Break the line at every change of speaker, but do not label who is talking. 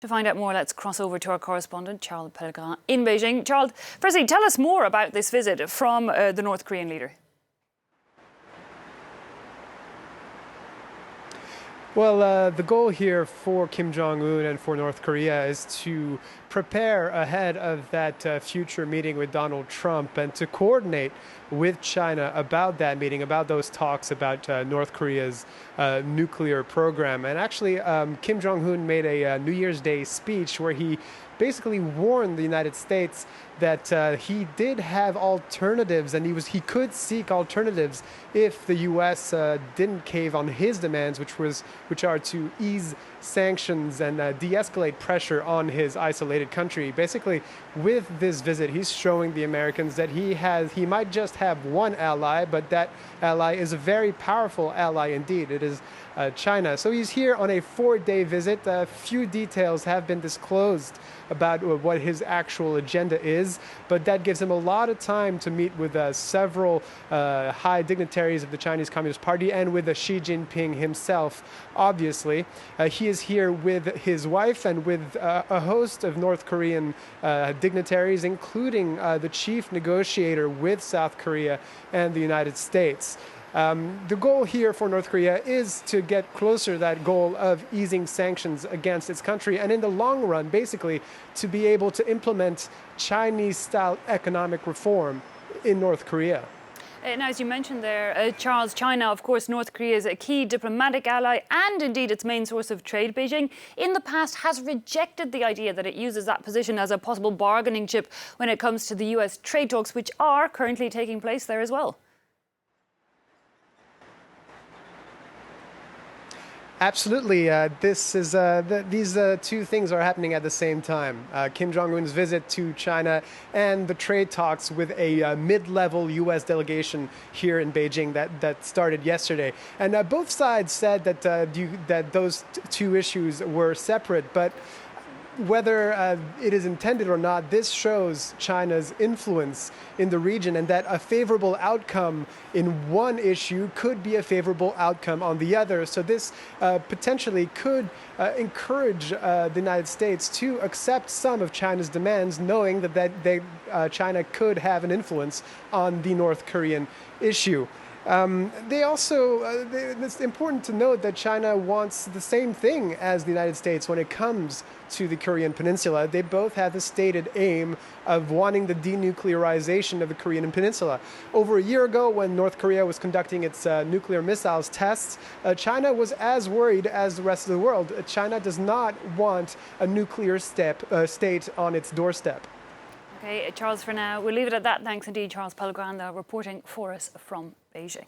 To find out more, let's cross over to our correspondent, Charles Pellegrin, in Beijing. Charles, firstly, tell us more about this visit from the North Korean leader.
Well, the goal here for Kim Jong-Un and for North Korea is to prepare ahead of that future meeting with Donald Trump and to coordinate with China about that meeting, about those talks about North Korea's nuclear program. And actually, Kim Jong-un made a New Year's Day speech where he basically warned the United States that he did have alternatives and he could seek alternatives if the U.S. didn't cave on his demands, which are to ease sanctions and de-escalate pressure on his isolated country. Basically, with this visit, he's showing the Americans that he might just have one ally, but that ally is a very powerful ally indeed. It is China. So he's here on a 4-day visit. A few details have been disclosed about what his actual agenda is, but that gives him a lot of time to meet with several high dignitaries of the Chinese Communist Party and with Xi Jinping himself, obviously. He is here with his wife and with a host of North Korean dignitaries, including the chief negotiator with South Korea and the United States. The goal here for North Korea is to get closer to that goal of easing sanctions against its country, and in the long run, basically, to be able to implement Chinese-style economic reform in North Korea.
And as you mentioned there, Charles, China, of course, North Korea is a key diplomatic ally and indeed its main source of trade. Beijing, in the past, has rejected the idea that it uses that position as a possible bargaining chip when it comes to the US trade talks, which are currently taking place there as well.
Absolutely. These two things are happening at the same time. Kim Jong-un's visit to China and the trade talks with a mid-level U.S. delegation here in Beijing that started yesterday. And both sides said that those two issues were separate, but whether it is intended or not, this shows China's influence in the region and that a favorable outcome in one issue could be a favorable outcome on the other. So this potentially could encourage the United States to accept some of China's demands, knowing that China could have an influence on the North Korean issue. It's important to note that China wants the same thing as the United States when it comes to the Korean Peninsula. They both have the stated aim of wanting the denuclearization of the Korean Peninsula. Over a year ago, when North Korea was conducting its nuclear missiles tests, China was as worried as the rest of the world. China does not want a nuclear state on its doorstep.
Okay, Charles, for now, we'll leave it at that. Thanks indeed, Charles Pellegrin, reporting for us from Beijing.